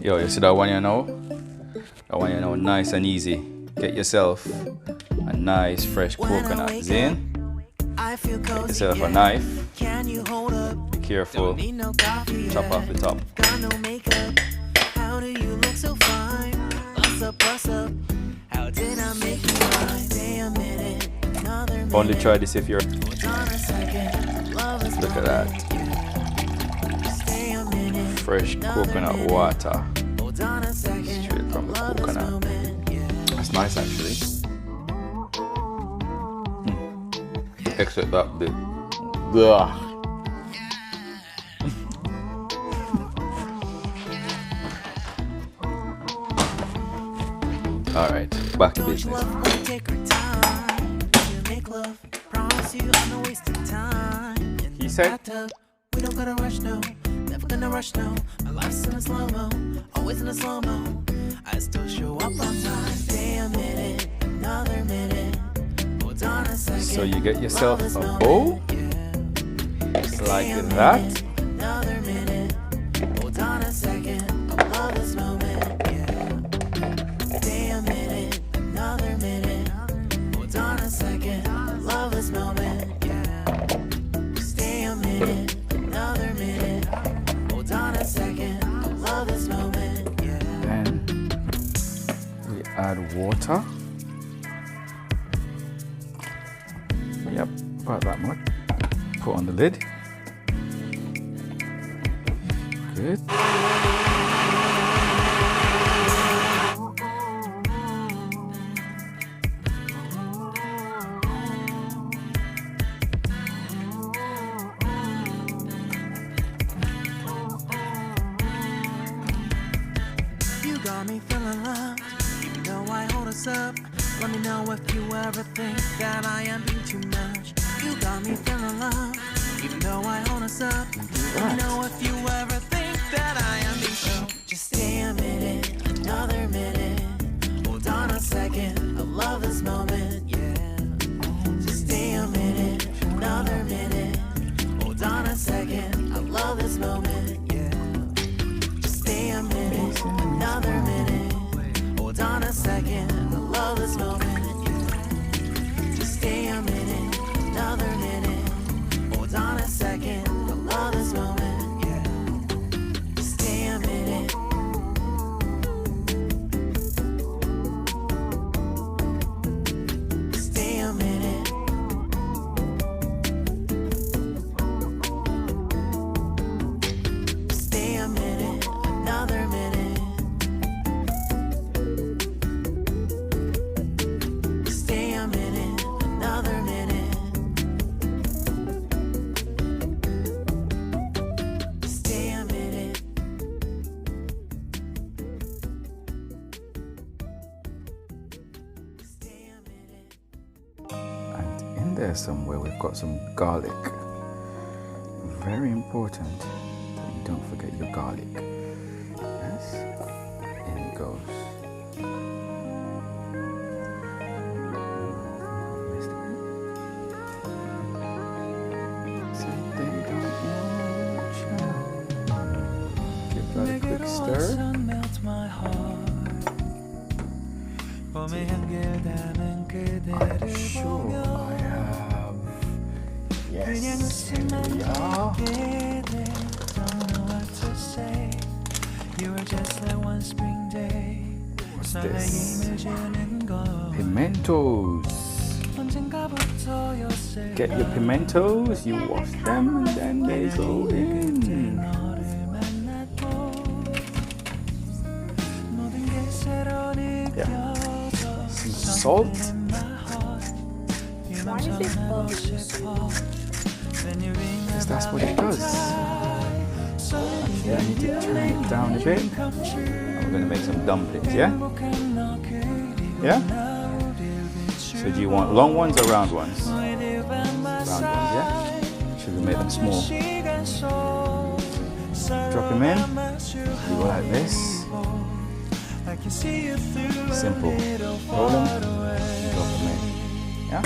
Yo, you see that one you know? That one you know, nice and easy. Get yourself a nice fresh coconut. Zin? Get yourself a knife. Be careful. Chop off the top. Only try this if you're. Look at that. Fresh coconut water. Straight from the coconut. That's nice actually. Except that bit. Ugh. Alright, back to business. He said, we don't gotta rush, no. Never gonna rush, no. My life's in a slow-mo, always in a slow-mo. I still show up on time. Stay a minute, another minute. Hold on a second. So you get yourself a bowl, like that. Another minute. Hold on a second. I love this moment, yeah. Stay a minute, another minute. Hold on a second. I love this moment, yeah. Stay a minute, another minute. Hold on a second. I love this moment, yeah. Then we add water. Yep, about that much. Put on the lid. Good. You got me feeling loved, even though I hold us up. Let me know if you ever think that I am being too much. You got me feeling loved, even though I hold us up. Let me know if you ever think that I am being so. Just stay a minute, another minute. Hold on a second, I love this moment, yeah. Just stay a minute, another minute. Hold on a second, I love this moment, yeah. Just stay a minute, another minute. Hold on a second, I love this moment, yeah. Just stay a minute, another minute. Hold on a second, I love this moment, yeah. Just stay a minute. Stay a minute. Stay a minute, another minute. Stay a minute, another minute. Stay a minute. Stay a minute. And in there somewhere we've got some garlic. Very important that you don't forget your garlic. Yes, in it goes. Give that a quick stir. I'm sure I have. Yes, here we are. What's this? Pimentos. Get your pimentos, you wash them, and then they go in. Yeah. Some salt. Why is it called? Because that's what it does. Actually, I need to turn it down a bit. And we're going to make some dumplings, yeah? Yeah? So do you want long ones or round ones? Round ones, yeah? Should we make them small? Drop them in. You go like this. Simple. Roll them. Drop them in. Yeah?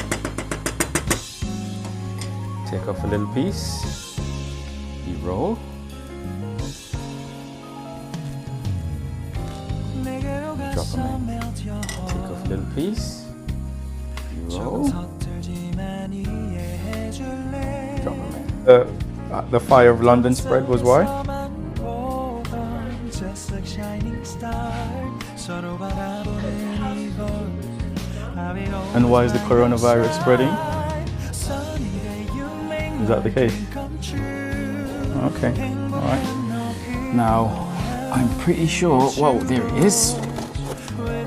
Take off a little piece. You roll. drop them in. Take off a little piece. Roll. Drop them in. The fire of London spread was why? And why is the coronavirus spreading? Is that the case? Okay, alright. Now, I'm pretty sure, whoa, there it is.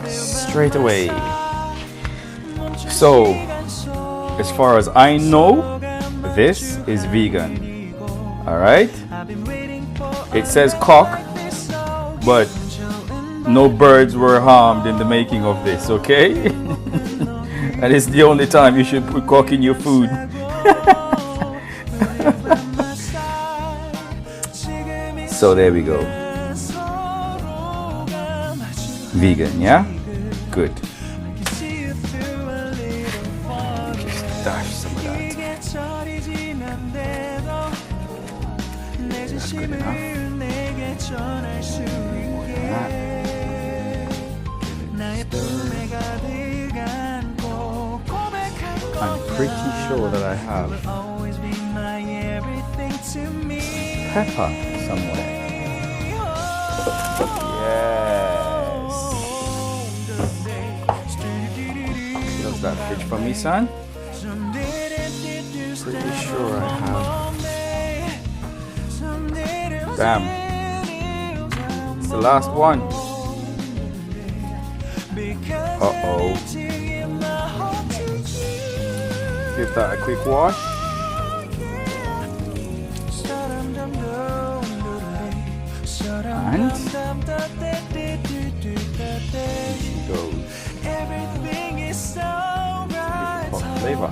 Straight away. So, as far as I know, this is vegan. Alright? It says cock, but no birds were harmed in the making of this, okay? And it's the only time you should put cock in your food. So there we go. Vegan, yeah? Good. Just dash some of that. That's good enough. More than that. I'm pretty sure that I have pepper somewhere. Yes. Does that fit for me, son? Pretty sure I have. Damn. It's the last one. Uh-oh. Give that a quick wash. And here she goes. Hot flavor.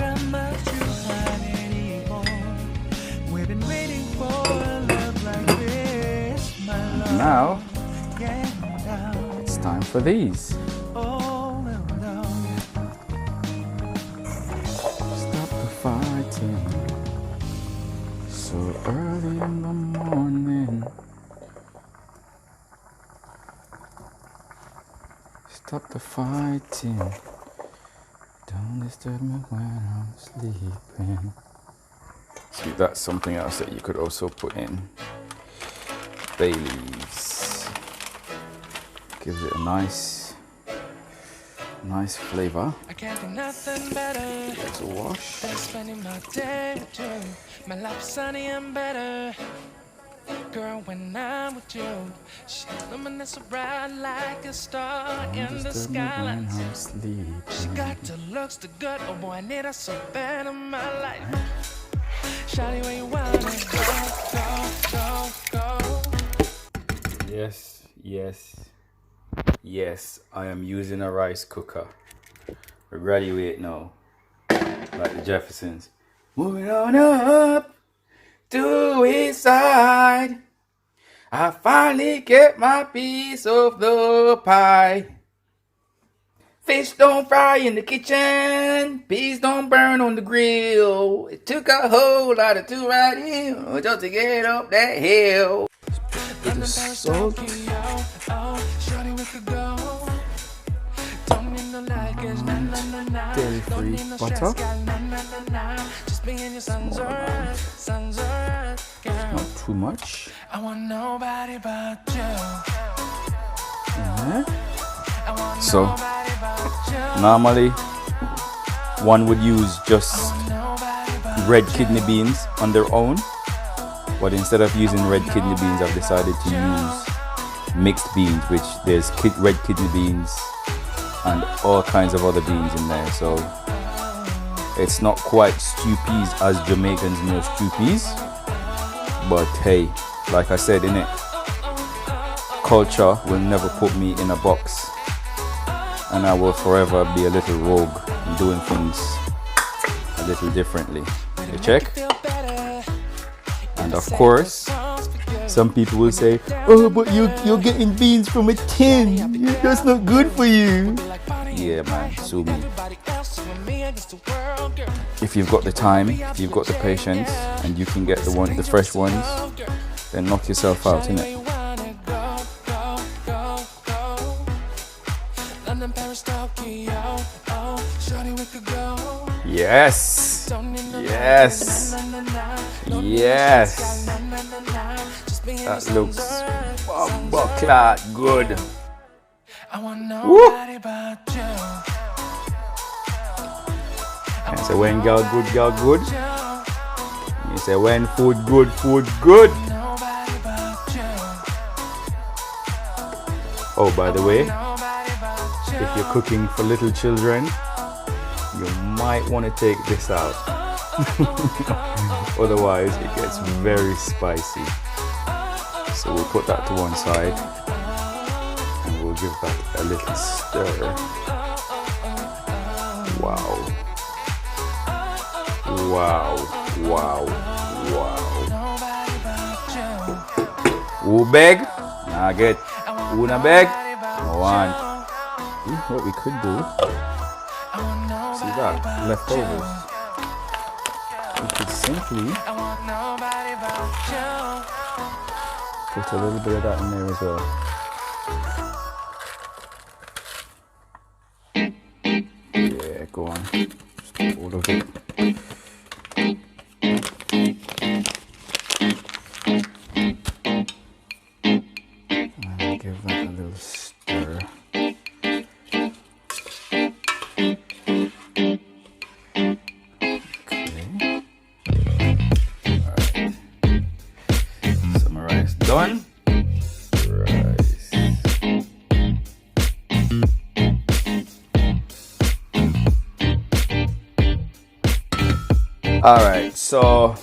Now it's time for these. Stop the fighting so early in the morning. Stop the fighting. Don't disturb me when I'm sleeping. See, that's something else that you could also put in. Bay leaves. Gives it a nice flavor. I can't do nothing better. Gives a wash. Than spending my day with you. My life's sunny and better. Girl, when I'm with you, she's luminous so bright like a star in the skyline. She got the looks, the good, oh boy, I need her so bad in my life. Shawty, where you wanna go. Yes, I am using a rice cooker. Graduate now, like the Jeffersons. Moving on up to his side, I finally get my piece of the pie. Fish don't fry in the kitchen, peas don't burn on the grill. It took a whole lot of two right here just to get up that hill. Bit of salt, dairy-free butter. Not too much. I want nobody but you. Yeah. So normally one would use just red kidney beans on their own, but instead of using red kidney beans, I've decided to use mixed beans, which there's red kidney beans and all kinds of other beans in there. So it's not quite stew peas as Jamaicans know stew peas, but hey, like I said, innit, culture will never put me in a box, and I will forever be a little rogue and doing things a little differently. You check? And of course, some people will say, oh, but you're getting beans from a tin. That's not good for you. Yeah, man, sue me. If you've got the time, if you've got the patience, and you can get the fresh ones, then knock yourself out, innit? Yes. Yes. Yes. That looks buckler good. I want nobody but you. And so when girl good. You say when food good. Nobody but you. Oh, by the way, Nobody but you. if you're cooking for little children, you might want to take this out. Otherwise, it gets very spicy. So we'll put that to one side and we'll give that a little stir. Wow. Wow. Wow. Wow. Who beg? Nah, get. Who na beg? No one. What we could do, see that? Leftovers. We could simply put a little bit of that in there as well. Yeah, go on. Just put all of it. And give that a little stir. Done. Rice. All right, so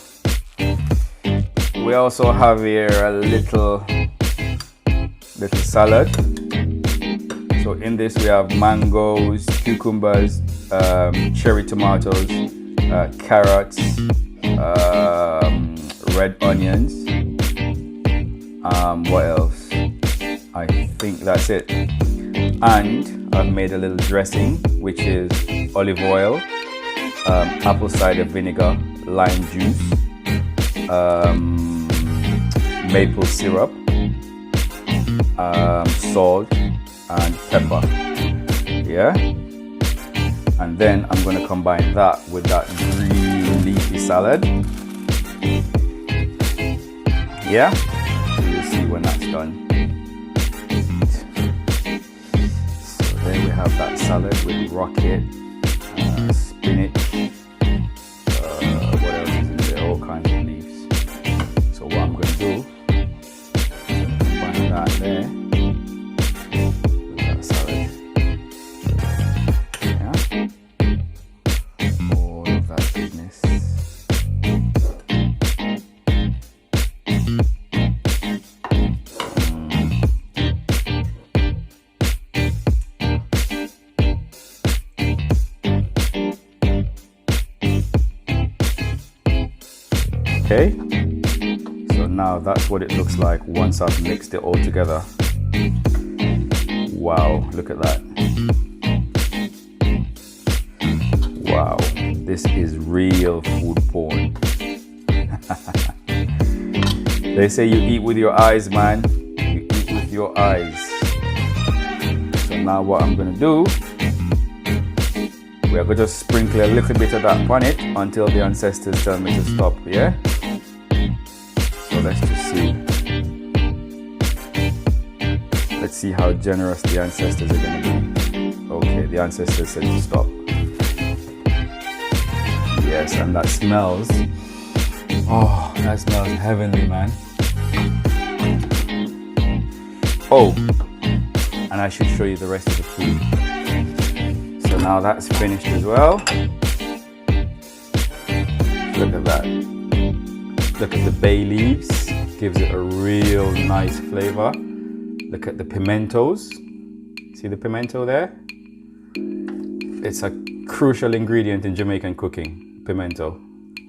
we also have here a little salad. So in this we have mangoes, cucumbers, cherry tomatoes, carrots, red onions. What else? I think that's it. And I've made a little dressing, which is olive oil, apple cider vinegar, lime juice, maple syrup, salt, and pepper. Yeah? And then I'm going to combine that with that green leafy salad. Yeah? You'll see when that's done. So there we have that salad with rocket, spinach, what else is in there? All kinds of leaves. So what I'm going to do, combine that there with that salad. Yeah. All of that goodness. Okay, so now that's what it looks like once I've mixed it all together. Wow, look at that. Wow, this is real food porn. They say you eat with your eyes, man. You eat with your eyes. So now what I'm gonna do, we are going to sprinkle a little bit of that on it until the ancestors tell me to stop, yeah? So let's just see. Let's see how generous the ancestors are going to be. Okay, the ancestors said to stop. Yes, and that smells. Oh, that smells heavenly, man. Oh, and I should show you the rest of the food. So now that's finished as well. Look at that. Look at the bay leaves. Gives it a real nice flavor. Look at the pimentos. See the pimento there? It's a crucial ingredient in Jamaican cooking, pimento.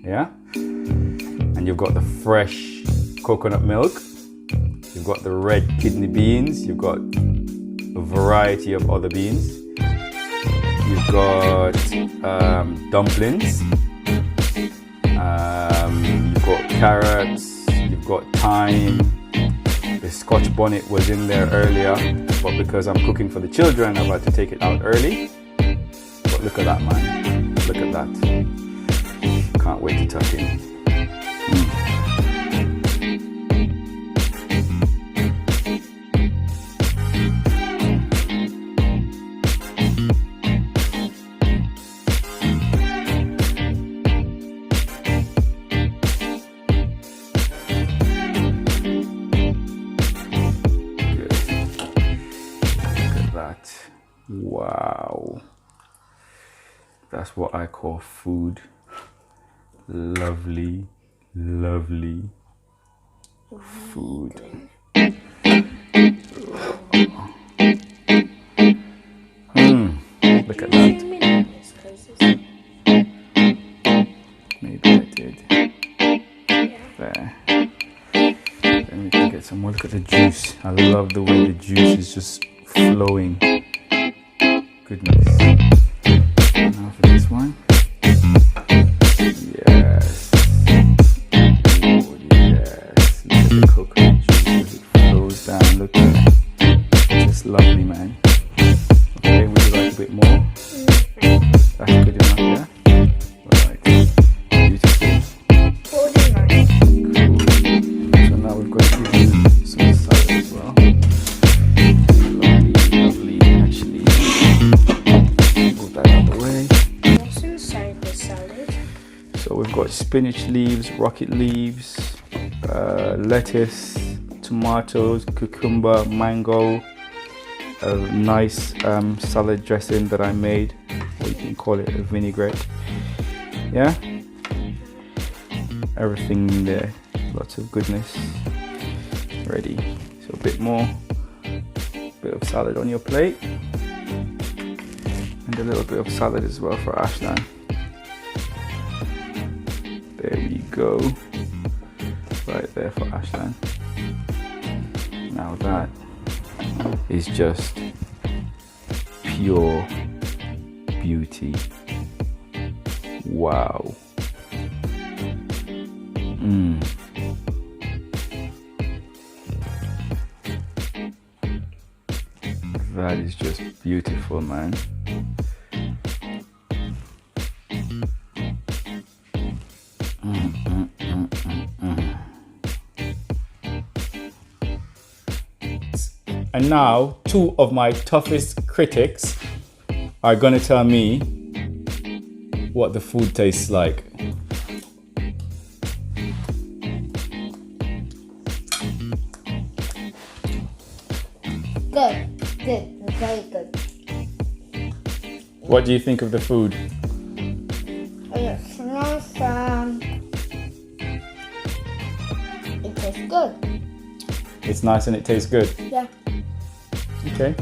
Yeah? And you've got the fresh coconut milk. You've got the red kidney beans. You've got a variety of other beans. You've got dumplings, you've got carrots, you've got thyme. The Scotch bonnet was in there earlier, but because I'm cooking for the children, I've had to take it out early. But look at that, man. Look at at that. Can't wait to tuck in. Wow, that's what I call food. Lovely, lovely food. Look at that. Maybe I did. There. Then we can get some more. Look at the juice. I love the way the juice is just flowing. Goodness. And now for this one. Yes. Oh, yes. Look at the coconut juice as it flows down. Look at it. Just lovely, man. Okay, would you like a bit more? That's good enough, yeah? Alright. Beautiful. Cool. So now we've got to give you some salad as well. Lovely, actually. Move that out of the way. What's inside the salad? So we've got spinach leaves, rocket leaves, lettuce, tomatoes, cucumber, mango, a nice salad dressing that I made, or you can call it a vinaigrette. Yeah? Everything in there. Lots of goodness. Ready. So a bit more. Bit of salad on your plate. And a little bit of salad as well for Ashland. There we go. Right there for Ashland. Now that is just pure beauty. Wow. That is just beautiful, man. And now, two of my toughest critics are gonna tell me what the food tastes like. Good, very good. What do you think of the food? It's nice. It tastes good. It's nice and it tastes good. Yeah. Okay.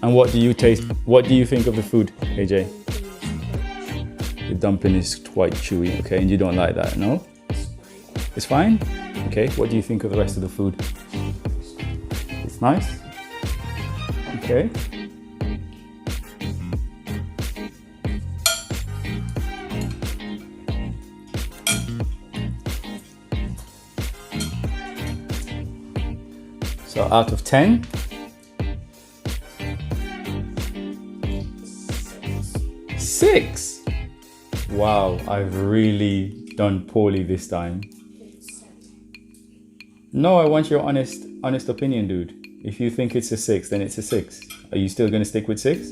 And what do you think of the food, AJ? The dumpling is quite chewy, okay, and you don't like that, no? It's fine? Okay, what do you think of the rest of the food? It's nice? Okay. So out of 10? 6. Wow, I've really done poorly this time. No, I want your honest opinion, dude. If you think it's a 6, then it's a 6. Are you still going to stick with 6?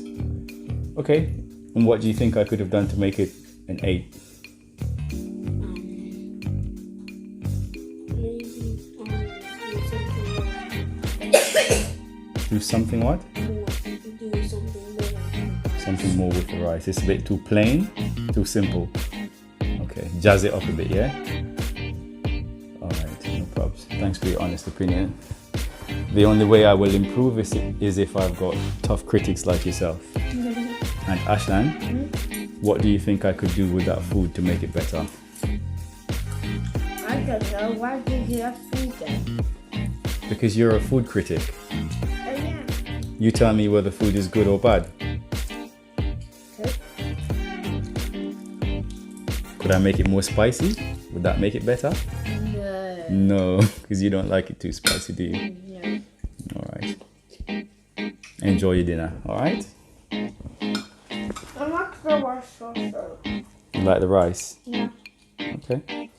Okay. And what do you think I could have done to make it an 8? Do something what? Something more with the rice. It's a bit too plain, too simple. Okay, jazz it up a bit, yeah? Alright, no problems. Thanks for your honest opinion. The only way I will improve is if I've got tough critics like yourself. And Ashland, what do you think I could do with that food to make it better? I don't know. Why did you have food then? Because you're a food critic. Oh yeah. You tell me whether food is good or bad. Good. Could I make it more spicy? Would that make it better? No. No, because you don't like it too spicy, do you? No. Alright. Enjoy your dinner, alright? I'm not going to wash You like the rice? Yeah. Okay.